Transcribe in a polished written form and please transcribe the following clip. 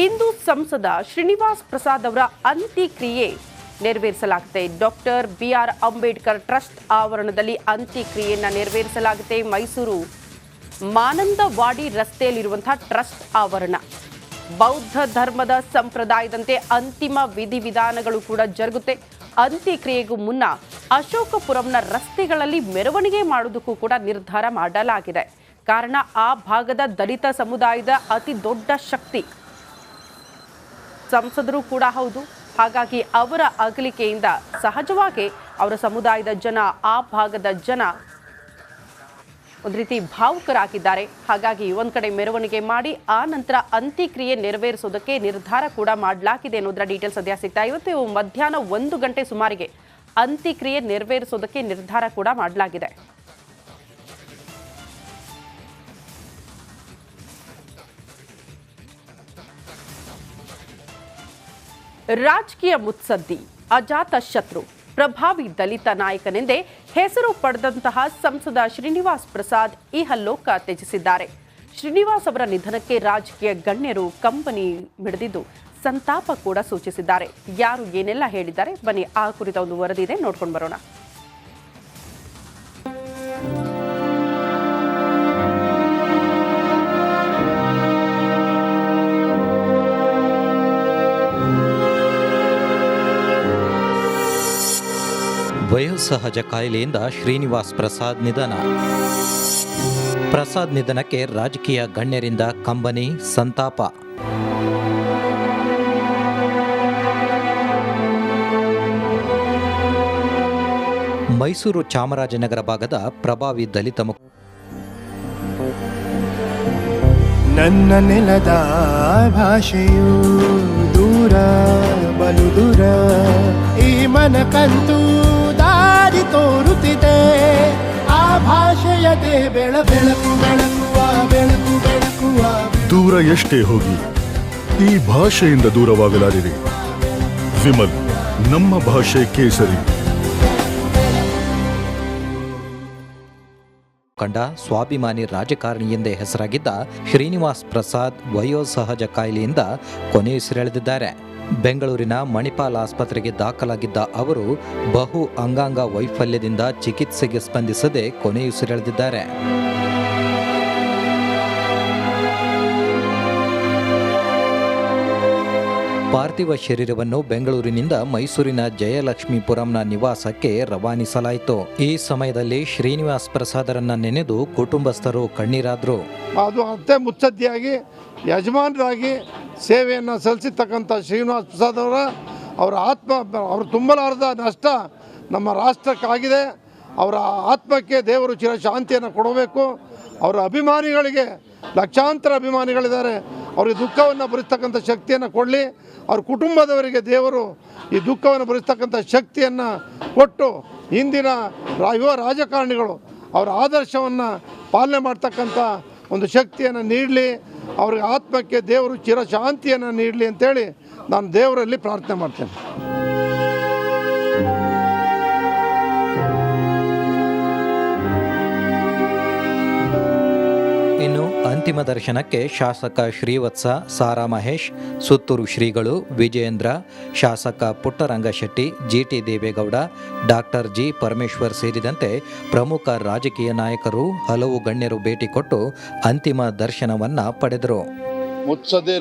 ಇಂದು ಸಂಸದ ಶ್ರೀನಿವಾಸ್ ಪ್ರಸಾದ್ ಅವರ ಅಂತ್ಯಕ್ರಿಯೆ ನೆರವೇರಿಸಲಾಗುತ್ತೆ. ಡಾಕ್ಟರ್ ಬಿಆರ್ ಅಂಬೇಡ್ಕರ್ ಟ್ರಸ್ಟ್ ಆವರಣದಲ್ಲಿ ಅಂತ್ಯಕ್ರಿಯೆಯನ್ನು ನೆರವೇರಿಸಲಾಗುತ್ತೆ. ಮೈಸೂರು ಮಾನಂದವಾಡಿ ರಸ್ತೆಯಲ್ಲಿರುವಂತಹ ಟ್ರಸ್ಟ್ ಆವರಣ. ಬೌದ್ಧ ಧರ್ಮದ ಸಂಪ್ರದಾಯದಂತೆ ಅಂತಿಮ ವಿಧಿವಿಧಾನಗಳು ಕೂಡ ಜರುಗುತ್ತೆ. ಅಂತ್ಯಕ್ರಿಯೆಗೂ ಮುನ್ನ ಅಶೋಕಪುರಂನ ರಸ್ತೆಗಳಲ್ಲಿ ಮೆರವಣಿಗೆ ಮಾಡುವುದಕ್ಕೂ ಕೂಡ ನಿರ್ಧಾರ ಮಾಡಲಾಗಿದೆ. ಕಾರಣ ಆ ಭಾಗದ ದಲಿತ ಸಮುದಾಯದ ಅತಿ ದೊಡ್ಡ ಶಕ್ತಿ ಸಂಸದರು ಕೂಡ ಹೌದು. ಹಾಗಾಗಿ ಅವರ ಅಗಲಿಕೆಯಿಂದ ಸಹಜವಾಗಿ ಅವರ ಸಮುದಾಯದ ಜನ, ಆ ಭಾಗದ ಜನ ಒಂದು ರೀತಿ ಭಾವುಕರಾಗಿದ್ದಾರೆ. ಹಾಗಾಗಿ ಒಂದ್ ಕಡೆ ಮೆರವಣಿಗೆ ಮಾಡಿ ಆ ನಂತರ ಅಂತ್ಯಕ್ರಿಯೆ ನೆರವೇರಿಸೋದಕ್ಕೆ ನಿರ್ಧಾರ ಕೂಡ ಮಾಡಲಾಗಿದೆ ಅನ್ನೋದರ ಡೀಟೇಲ್ಸ್ ಸದ್ಯ ಸಿಗ್ತಾ. ಇವತ್ತು ಮಧ್ಯಾಹ್ನ 1 ಗಂಟೆ ಸುಮಾರಿಗೆ ಅಂತ್ಯಕ್ರಿಯೆ ನೆರವೇರಿಸೋದಕ್ಕೆ ನಿರ್ಧಾರ ಕೂಡ ಮಾಡಲಾಗಿದೆ. ರಾಜಕೀಯ ಮುತ್ಸದ್ದಿ, ಅಜಾತ ಶತ್ರು, ಪ್ರಭಾವಿ ದಲಿತ ನಾಯಕನೆಂದೇ ಹೆಸರು ಪಡೆದಂತಹ ಸಂಸದ ಶ್ರೀನಿವಾಸ್ ಪ್ರಸಾದ್ ಇಹಲೋಕ ತ್ಯಜಿಸಿದ್ದಾರೆ. ಶ್ರೀನಿವಾಸ್ ಅವರ ನಿಧನಕ್ಕೆ ರಾಜಕೀಯ ಗಣ್ಯರು ಕಂಬನಿ ಮಿಡಿದಿದ್ದು ಸಂತಾಪ ಕೂಡ ಸೂಚಿಸಿದ್ದಾರೆ. ಯಾರು ಏನೆಲ್ಲ ಹೇಳಿದ್ದಾರೆ ಬನ್ನಿ, ಆ ಕುರಿತ ಒಂದು ವರದಿ ಇದೆ, ನೋಡ್ಕೊಂಡು ಬರೋಣ. ವಯೋಸಹಜ ಕಾಯಿಲೆಯಿಂದ ಶ್ರೀನಿವಾಸ್ ಪ್ರಸಾದ್ ನಿಧನ. ಪ್ರಸಾದ್ ನಿಧನಕ್ಕೆ ರಾಜಕೀಯ ಗಣ್ಯರಿಂದ ಕಂಬನಿ, ಸಂತಾಪ. ಮೈಸೂರು ಚಾಮರಾಜನಗರ ಭಾಗದ ಪ್ರಭಾವಿ ದಲಿತ ನನ್ನ ನೆಲದ ಭಾಷೆಯು ದೂರ ಬಲು ದೂರ, ಈ ಮನಕಂತೂ ದಾರಿ ತೋರುತ್ತಿದೆ. ಆ ಭಾಷೆಯದೇ ಬೆಳಕು ಬೆಳಕುವ ಬೆಳಕು ಬೆಳಕುವ. ದೂರ ಎಷ್ಟೇ ಹೋಗಿ ಈ ಭಾಷೆಯಿಂದ ದೂರವಾಗಲಾರಿರಿ. ವಿಮಲ್, ನಮ್ಮ ಭಾಷೆ ಕೇಸರಿ. ಕಂಡ ಸ್ವಾಭಿಮಾನಿ ರಾಜಕಾರಣಿ ಎಂದೇ ಹೆಸರಾಗಿದ್ದ ಶ್ರೀನಿವಾಸ್ ಪ್ರಸಾದ್ ವಯೋಸಹಜ ಕಾಯಿಲೆಯಿಂದ ಕೊನೆಯುಸಿರೆಳೆದಿದ್ದಾರೆ. ಬೆಂಗಳೂರಿನ ಮಣಿಪಾಲ್ ಆಸ್ಪತ್ರೆಗೆ ದಾಖಲಾಗಿದ್ದ ಅವರು ಬಹು ಅಂಗಾಂಗ ವೈಫಲ್ಯದಿಂದ ಚಿಕಿತ್ಸೆಗೆ ಸ್ಪಂದಿಸದೆ ಕೊನೆಯುಸಿರೆಳೆದಿದ್ದಾರೆ. ಪಾರ್ಥಿವ ಶರೀರವನ್ನು ಬೆಂಗಳೂರಿನಿಂದ ಮೈಸೂರಿನ ಜಯಲಕ್ಷ್ಮೀಪುರಂನ ನಿವಾಸಕ್ಕೆ ರವಾನಿಸಲಾಯಿತು. ಈ ಸಮಯದಲ್ಲಿ ಶ್ರೀನಿವಾಸ್ ಪ್ರಸಾದರನ್ನ ನೆನೆದು ಕುಟುಂಬಸ್ಥರು ಕಣ್ಣೀರಾದ್ರು. ಅದು ಅತ್ತೆ ಮುತ್ಸದ್ದಿಯಾಗಿ ಯಜಮಾನರಾಗಿ ಸೇವೆಯನ್ನು ಸಲ್ಲಿಸಿರ್ತಕ್ಕಂಥ ಶ್ರೀನಿವಾಸ್ ಪ್ರಸಾದ್ ಅವರ ಆತ್ಮ, ಅವರು ತುಂಬಲಾರದ ನಷ್ಟ ನಮ್ಮ ರಾಷ್ಟ್ರಕ್ಕಾಗಿದೆ. ಅವರ ಆತ್ಮಕ್ಕೆ ದೇವರು ಚಿರಶಾಂತಿಯನ್ನು ಕೊಡಬೇಕು. ಅವರ ಅಭಿಮಾನಿಗಳಿಗೆ ಲಕ್ಷಾಂತರ ಅಭಿಮಾನಿಗಳಿದ್ದಾರೆ. ಅವರಿಗೆ ದುಃಖವನ್ನು ಭರಿಸ್ತಕ್ಕಂಥ ಶಕ್ತಿಯನ್ನು ಕೊಡಲಿ. ಅವ್ರ ಕುಟುಂಬದವರಿಗೆ ದೇವರು ಈ ದುಃಖವನ್ನು ಭರಿಸ್ತಕ್ಕಂಥ ಶಕ್ತಿಯನ್ನು ಕೊಟ್ಟು ಇಂದಿನ ಯುವ ರಾಜಕಾರಣಿಗಳು ಅವರ ಆದರ್ಶವನ್ನು ಪಾಲನೆ ಮಾಡ್ತಕ್ಕಂಥ ಒಂದು ಶಕ್ತಿಯನ್ನು ನೀಡಲಿ. ಅವ್ರಿಗೆ ಆತ್ಮಕ್ಕೆ ದೇವರು ಚಿರಶಾಂತಿಯನ್ನು ನೀಡಲಿ ಅಂತೇಳಿ ನಾನು ದೇವರಲ್ಲಿ ಪ್ರಾರ್ಥನೆ ಮಾಡ್ತೇನೆ. ಇನ್ನು ಅಂತಿಮ ದರ್ಶನಕ್ಕೆ ಶಾಸಕ ಶ್ರೀವತ್ಸ, ಸಾರಾ ಮಹೇಶ್, ಸುತ್ತೂರು ಶ್ರೀಗಳು, ವಿಜಯೇಂದ್ರ, ಶಾಸಕ ಪುಟ್ಟರಂಗಶೆಟ್ಟಿ, ಜಿಟಿ ದೇವೇಗೌಡ, ಡಾಕ್ಟರ್ ಜಿ ಪರಮೇಶ್ವರ್ ಸೇರಿದಂತೆ ಪ್ರಮುಖ ರಾಜಕೀಯ ನಾಯಕರು, ಹಲವು ಗಣ್ಯರು ಭೇಟಿ ಕೊಟ್ಟು ಅಂತಿಮ ದರ್ಶನವನ್ನ ಪಡೆದರು. ಮುತ್ಸದ್ದಿ